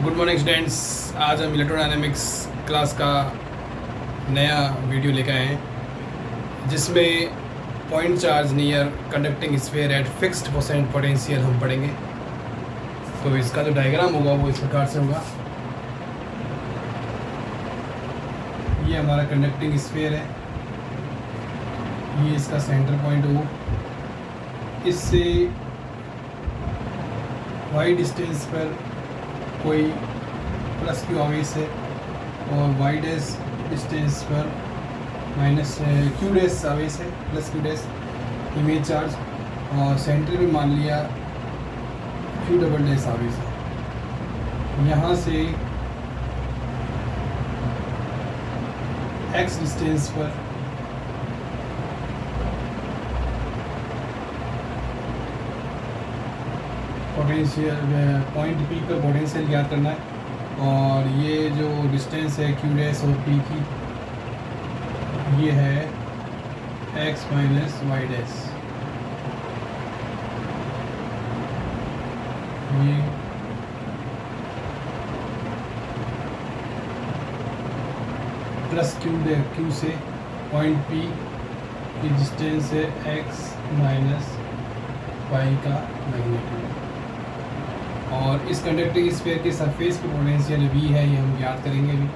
Good morning students. आज हम electrodynamics class का नया वीडियो लेकर आए हैं जिसमें point charge near conducting sphere at fixed percent potential हम पढ़ेंगे। तो इसका जो डायग्राम होगा वो इस प्रकार से होगा। ये हमारा कंडक्टिंग स्फीयर है, ये इसका सेंटर पॉइंट हो, इससे वाई डिस्टेंस पर कोई प्लस क्यू आवेश है और वाई डैश डिस्टेंस पर माइनस क्यू डैश आवेश है, plus q dash image charge, और सेंटर में मान लिया क्यू डबल डैश आवेश है। यहाँ से एक्स डिस्टेंस पर पोटेंशियल पॉइंट पी पर पोटेंशियल ज्ञात करना है, और ये जो डिस्टेंस है क्यू डैश और पी की, ये है एक्स माइनस वाई डैश। ये प्लस क्यू से पॉइंट पी की डिस्टेंस है एक्स माइनस वाई का मैग्नीट्यूड, और इस कंडक्टिंग स्फीयर के सरफेस पे पोटेंशियल V है, ये हम याद करेंगे अभी।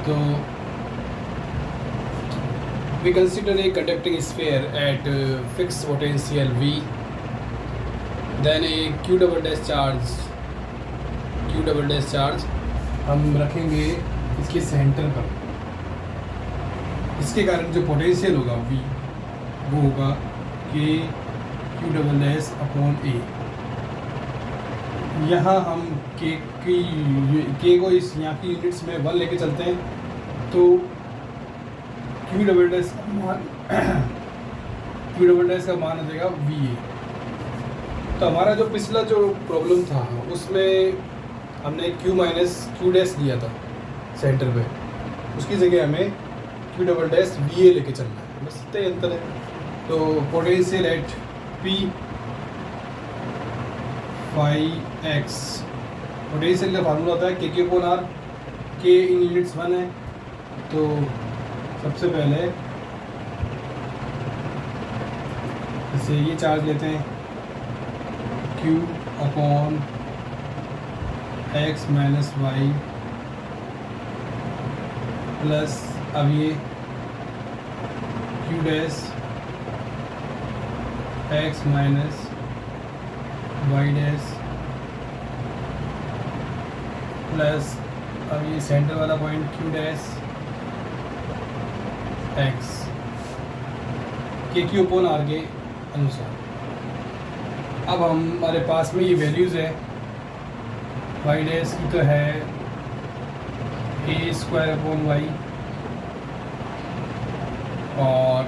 तो we consider a conducting sphere at fix potential V, then a Q double dash charge हम रखेंगे इसके सेंटर पर। इसके कारण जो पोटेंशियल होगा V वो होगा कि क्यू डबल डैश अपॉन ए। यहाँ हम के को इस यहाँ की यूनिट्स में 1 लेके चलते हैं, तो क्यू डबल डैश का मान आ जाएगा वी ए। तो हमारा जो पिछला जो प्रॉब्लम था उसमें हमने क्यू माइनस क्यू डैश लिया था सेंटर पे, उसकी जगह हमें Q double dash V A लेके चलना है, बस इतना ही अंतर है। तो potential at P phi X, potential का फार्मूला होता है के क्यू अपॉन आर। के इन यूनिट्स 1 है, तो सबसे पहले जैसे ये चार्ज लेते हैं Q upon X minus Y plus, अब ये Q dash X minus Y dash plus, अब ये सेंटर वाला पॉइंट क्यू डैश एक्स के क्यू अपॉन आर के अनुसार। अब हमारे पास में ये वैल्यूज़ है, वाई डैश की तो है ए स्क्वायर अपॉन वाई, और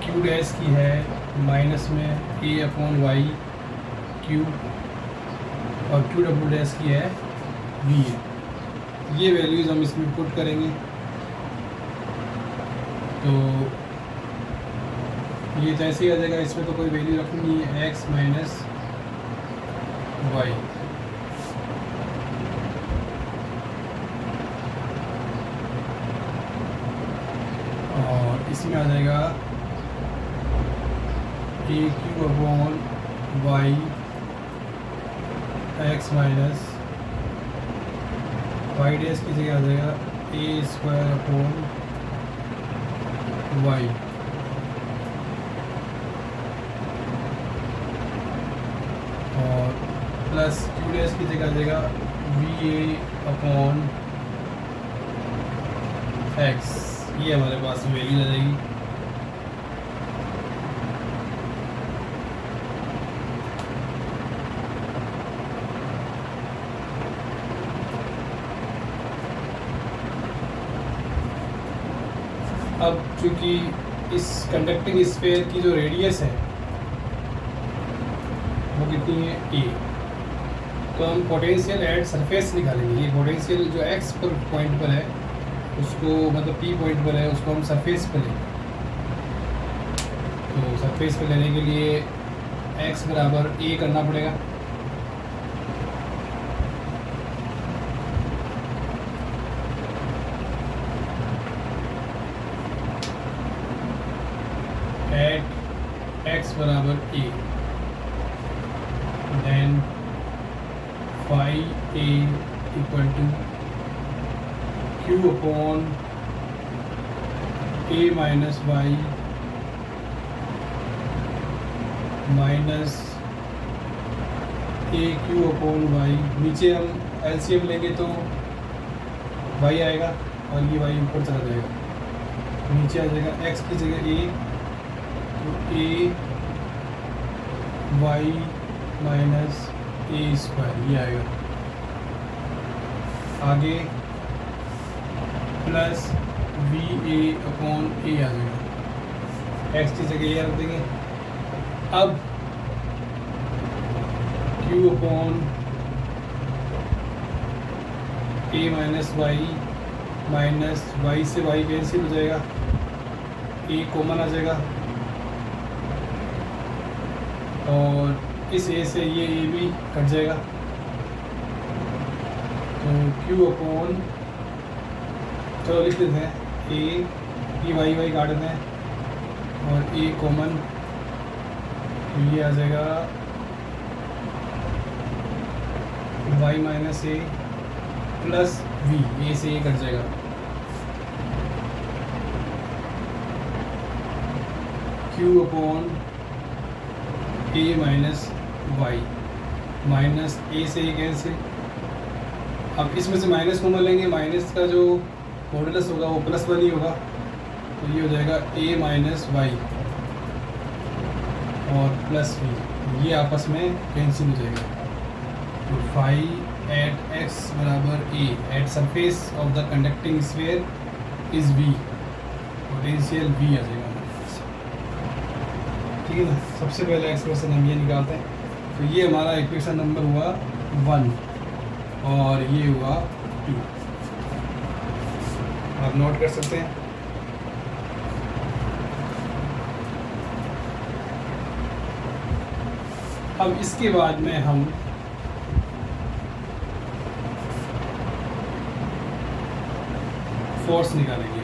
क्यू डैश की है माइनस में ए अपॉन वाई क्यू, और क्यू डब्ल्यू डैश की है वी ए। ये वैल्यूज़ हम इसमें पुट करेंगे, तो ये जैसे ही आ जाएगा, इसमें तो कोई वैल्यू रखनी नहीं है, एक्स माइनस वाई। और इसमें आ जाएगा a Q upon y x minus Y dash की जगह आ जाएगा ए स्क्वायर अपॉन वाई, और प्लस क्यू डैश की जगह आ जाएगा वी ए अपॉन एक्स। ये हमारे पास वैल्यू आ जाएगी। अब चूँकि इस कंडक्टिंग स्फीयर की जो रेडियस है वो कितनी है ए, तो हम पोटेंशियल एट सरफेस निकालेंगे। ये पोटेंशियल जो एक्स पर पॉइंट पर है उसको, मतलब पी पॉइंट पर है, उसको हम सरफेस पर लेंगे। तो सरफेस पे लेने के लिए x बराबर a करना पड़ेगा। एट x बराबर a, then five a equal to q upon a minus Y minus A Q upon Y. नीचे हम एलसीएम लेंगे तो वाई आएगा और ये वाई ऊपर चला जाएगा, नीचे आ जाएगा एक्स की जगह ए, तो A Y minus A square ये आएगा। आगे plus we A upon A आ जाएगा, एक्स की जगह ए रख देंगे। अब q upon a minus Y minus Y से वाई कैंसिल हो जाएगा, a कॉमन आ जाएगा और इस a से ये a भी कट जाएगा, तो q अपॉन चलो लिख लेते हैं a, ये वाई काट देते हैं और a कॉमन, ये आ जाएगा y minus a plus we, a से ए कट जाएगा, q upon a minus Y minus a से ए कैंसिल। अब इसमें से माइनस कॉमन लेंगे, माइनस का जो मॉडुलस होगा वो प्लस वन ही होगा, तो ये हो जाएगा a माइनस वाई और प्लस वी, ये आपस में कैंसिल हो जाएगा। तो फाइव एट एक्स बराबर a at surface of the conducting sphere is v, potential v आ जाएगा। ठीक है ना, सबसे पहले एक्सप्रेशन हम ये निकालते हैं, तो ये हमारा इक्वेशन नंबर हुआ 1 और ये हुआ 2, आप नोट कर सकते हैं। अब इसके बाद में हम फोर्स निकालेंगे,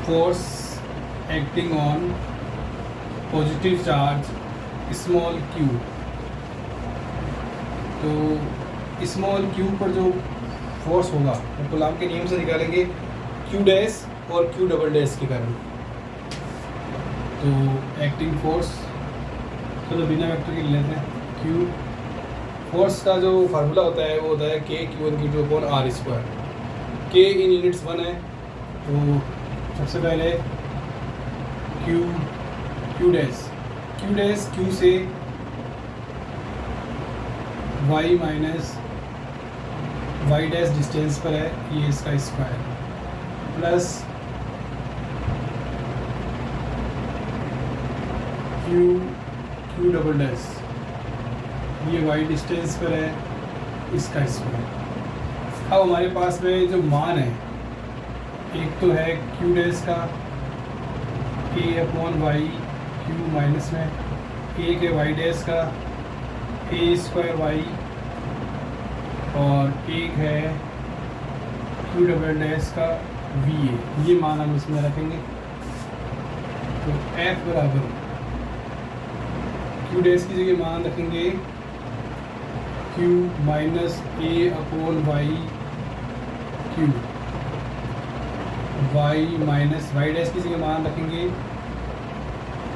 force acting on positive charge small q। तो स्मॉल q पर जो फोर्स होगा वो कूलॉम के नियम से निकालेंगे, q डैश और q डबल डैश के कारण। तो एक्टिंग फोर्स चलो बिना वेक्टर के ले लेते हैं। q फोर्स का जो फार्मूला होता है वो होता है k q1 q2 upon r square. k in units 1 है, तो सबसे पहले q डैश q से y minus Y dash distance पर है, ये इसका square plus q double dash, ये y डिस्टेंस पर है, इसका स्क्वायर। अब हमारे पास में जो मान है, एक तो है q डैश का a upon Y q minus में, एक है y डैश का a स्क्वायर वाई और एक है q डबल डैश का v a, ये मान हम इसमें रखेंगे। तो f बराबर q डैश की जगह मान रखेंगे q minus a upon Y q, y minus Y dash की जगह मान रखेंगे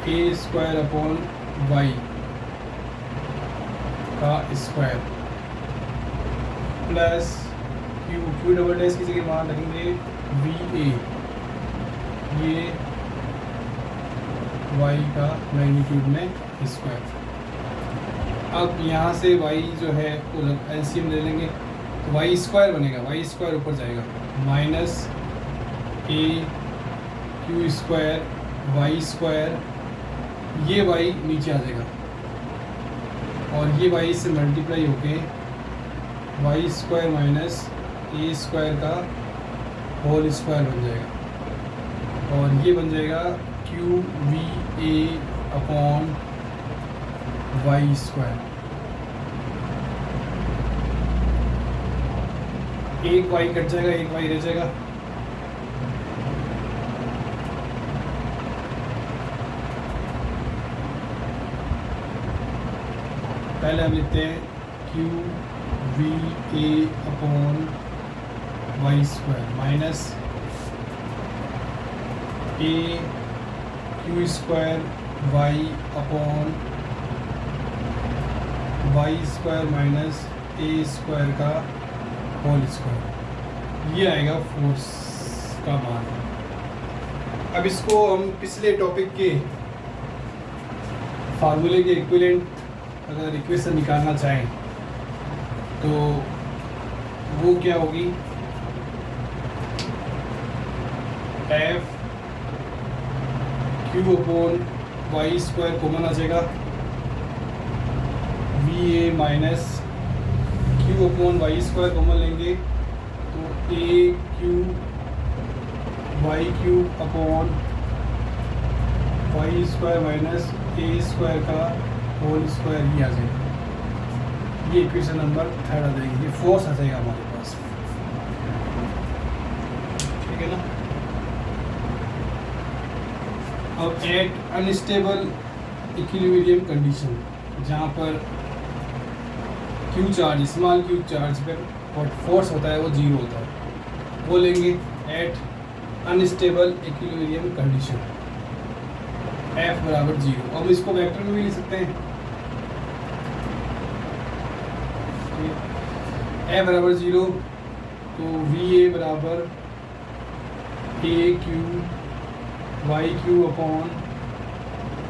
a स्क्वायर अपॉन वाई का square plus q double dash की जगह मान रखेंगे वी ए, ये y का मैग्नीट्यूड में स्क्वायर। अब यहाँ से y जो है वो एलसीएम ले लेंगे, तो वाई स्क्वायर बनेगा, वाई स्क्वायर ऊपर जाएगा माइनस ए क्यू स्क्वायर वाई स्क्वायर, ये वाई नीचे आ जाएगा और ये वाई से मल्टीप्लाई होके वाई स्क्वायर माइनस ए स्क्वायर का होल स्क्वायर बन जाएगा और ये बन जाएगा Q V A upon Y square, एक वाई कट जाएगा, एक वाई रह जाएगा, पहले हम लिखते हैं Q V A upon Y square minus A Q square Y upon Y square minus A square का होल स्क्वायर, ये आएगा फोर्स का मान। अब इसको हम पिछले टॉपिक के फार्मूले के इक्विवेलेंट अगर इक्वेशन निकालना चाहें तो वो क्या होगी, f q upon Y square common आ जाएगा, v a minus q upon Y square common लेंगे तो a q y q upon Y square minus A square का होल स्क्वायर ही आ जाएगा। ये इक्वेशन नंबर 3 आ जाएगी, ये फोर्स आ जाएगा हमारे पास, ठीक है ना। अब एट अनस्टेबल इक्विलिब्रियम कंडीशन, जहाँ पर Q charge, small Q charge पर फोर्स होता है वो 0 होता है, वो लेंगे at unstable equilibrium condition, F बराबर 0। अब इसको वेक्टर में भी लिख सकते हैं, एफ बराबर 0 तो वी ए बराबर a q y q upon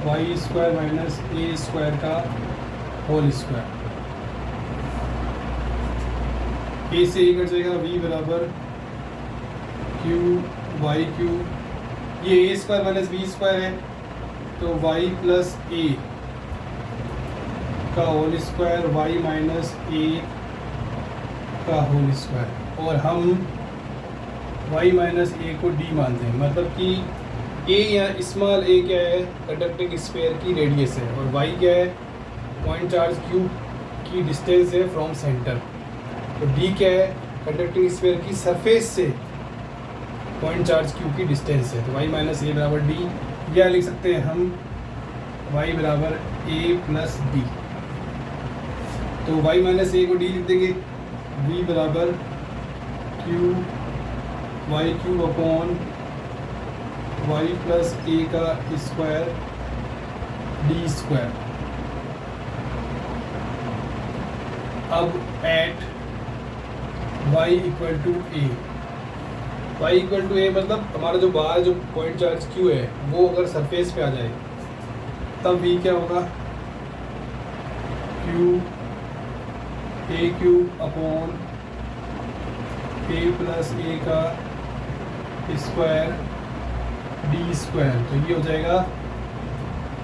Y square minus A square का होल स्क्वायर, ए से ए कट जाएगा, वी बराबर क्यू वाई क्यू, ये a square minus v square है तो वाई प्लस ए का whole square, y minus a का whole square, और हम वाई माइनस ए को डी मानते हैं, मतलब कि ए या स्मॉल ए क्या है, कंडक्टिंग स्फीयर की रेडियस है, और वाई क्या है, पॉइंट चार्ज क्यू की डिस्टेंस है फ्रॉम सेंटर, तो डी क्या है, कंडक्टिंग स्फीयर की सरफेस से पॉइंट चार्ज क्यू की डिस्टेंस है, तो वाई माइनस ए बराबर डी, या लिख सकते हैं हम वाई बराबर ए प्लस डी, तो वाई माइनस ए को डी लिख देंगे, वी बराबर q y q upon y plus a का स्क्वायर डी स्क्वायर। अब at y equal to a, y equal to a मतलब हमारा जो बाहर जो पॉइंट चार्ज क्यू है वो अगर सरफेस पे आ जाए तब वी क्या होगा, q a Q upon a plus a का स्क्वायर डी स्क्वायर, तो ये हो जाएगा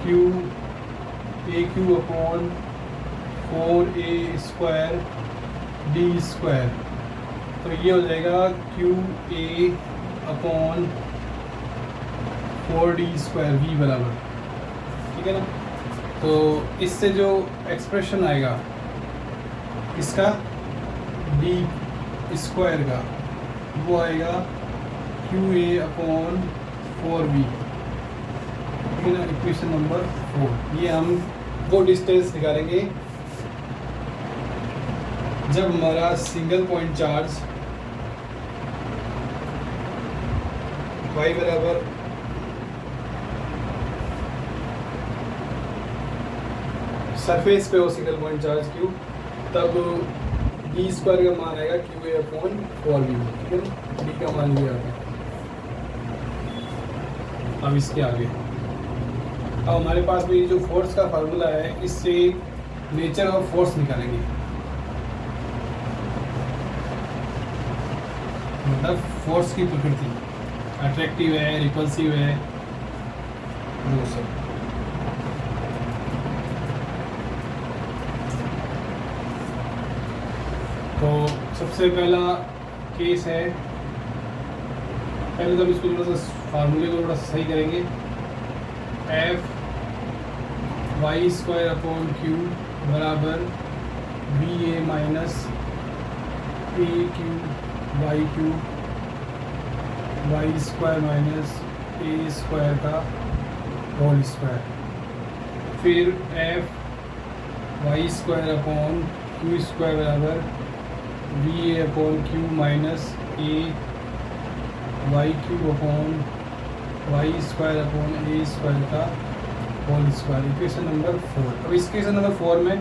q a Q upon 4a square d square, तो ये हो जाएगा q a upon 4d square v बराबर, ठीक है ना। तो इससे जो एक्सप्रेशन आएगा इसका डी स्क्वायर का, वो आएगा क्यू ए अपॉन 4v, ठीक है ना, इक्वेशन नंबर 4। ये हम वो डिस्टेंस निकालेंगे जब हमारा सिंगल पॉइंट चार्ज y बराबर सरफेस पे हो सिंगल पॉइंट चार्ज क्यू, तब डी स्क्वायर का मान आएगा क्यू ए अपॉन 4v, ठीक है ना, डी का मान ये आ गया। अब इसके आगे अब हमारे पास में जो फोर्स का फार्मूला है, इससे नेचर ऑफ फोर्स निकालेंगे, मतलब फोर्स की प्रकृति, अट्रैक्टिव है, रिपल्सिव है, वो सब। तो सबसे पहला केस है, पहले तो हम इसको थोड़ा सा फार्मूले को थोड़ा सा सही करेंगे, f y square upon q बराबर b a minus A q y square minus A square का होल स्क्वायर। फिर f y square upon q square बराबर b a upon q minus a y cube upon Y square upon a square का whole square. Equation number 4। अब इस equation number 4 में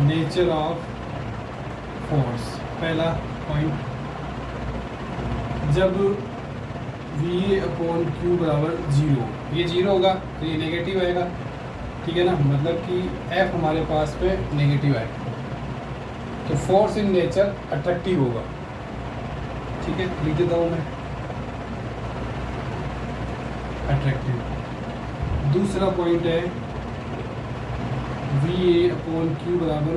nature of force, पहला point, जब v upon q बराबर 0, ये 0 होगा तो ये नेगेटिव आएगा, ठीक है ना, मतलब कि एफ हमारे पास पे नेगेटिव आएगा, तो फोर्स इन नेचर अट्रैक्टिव होगा, ठीक है, लिख देता हूँ मैं अट्रैक्टिव। दूसरा पॉइंट है वी ए अपॉन क्यू बराबर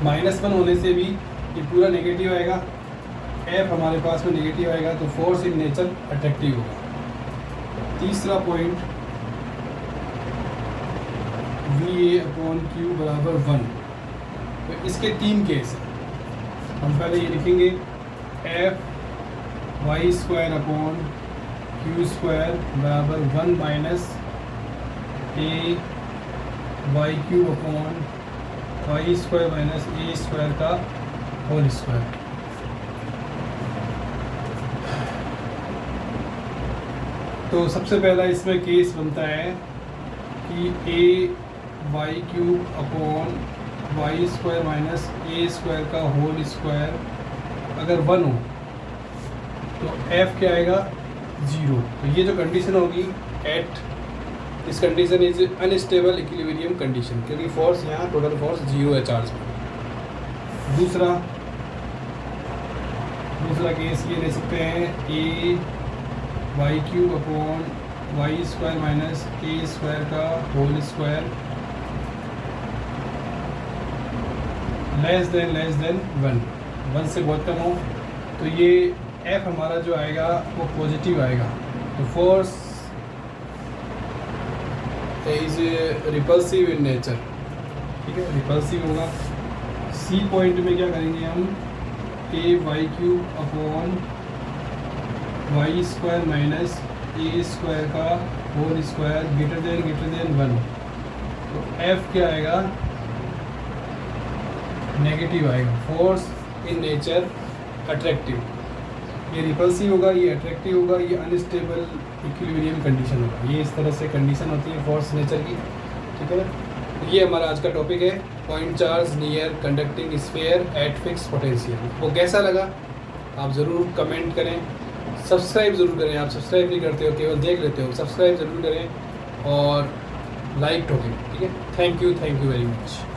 -1 होने से भी ये पूरा नेगेटिव आएगा, एफ हमारे पास में नेगेटिव आएगा, तो फोर्स इन नेचर अट्रैक्टिव होगा। तीसरा point we A upon q बराबर 1, तो इसके 3 केस हैं। हम पहले ये लिखेंगे f y square upon q square बराबर 1 minus a y cube upon Y square minus A square का होल स्क्वायर। तो सबसे पहला इसमें केस बनता है कि a y cube upon Y square minus A square का होल स्क्वायर अगर 1 हो तो एफ क्या आएगा 0। तो ये जो कंडीशन होगी at this condition is unstable equilibrium condition, क्योंकि फोर्स यहाँ टोटल फोर्स 0 है चार्ज में। दूसरा केस ये ले सकते हैं a y cube upon Y square minus A square का होल स्क्वायर लेस देन 1 से बहुत कम हो, तो ये एफ हमारा जो आएगा वो पॉजिटिव आएगा, तो force is repulsive in nature, ठीक है, रिपल्सिव होगा। सी पॉइंट में क्या करेंगे हम, a y cube upon Y square minus A square का होल स्क्वायर ग्रेटर देन 1, तो एफ क्या आएगा नेगेटिव आएगा, फोर्स इन नेचर अट्रैक्टिव। ये रिपल्सिव होगा, ये अट्रैक्टिव होगा, ये अनस्टेबल इक्विलिब्रियम कंडीशन होगा। ये इस तरह से कंडीशन होती है फोर्स नेचर की, ठीक है ना। ये हमारा आज का टॉपिक है, point charge near conducting sphere at fix potential. वो कैसा लगा आप ज़रूर कमेंट करें, सब्सक्राइब ज़रूर करें। आप सब्सक्राइब नहीं करते हो, केवल देख लेते हो, सब्सक्राइब ज़रूर करें और लाइक ठोकें, ठीक है। Thank you very much.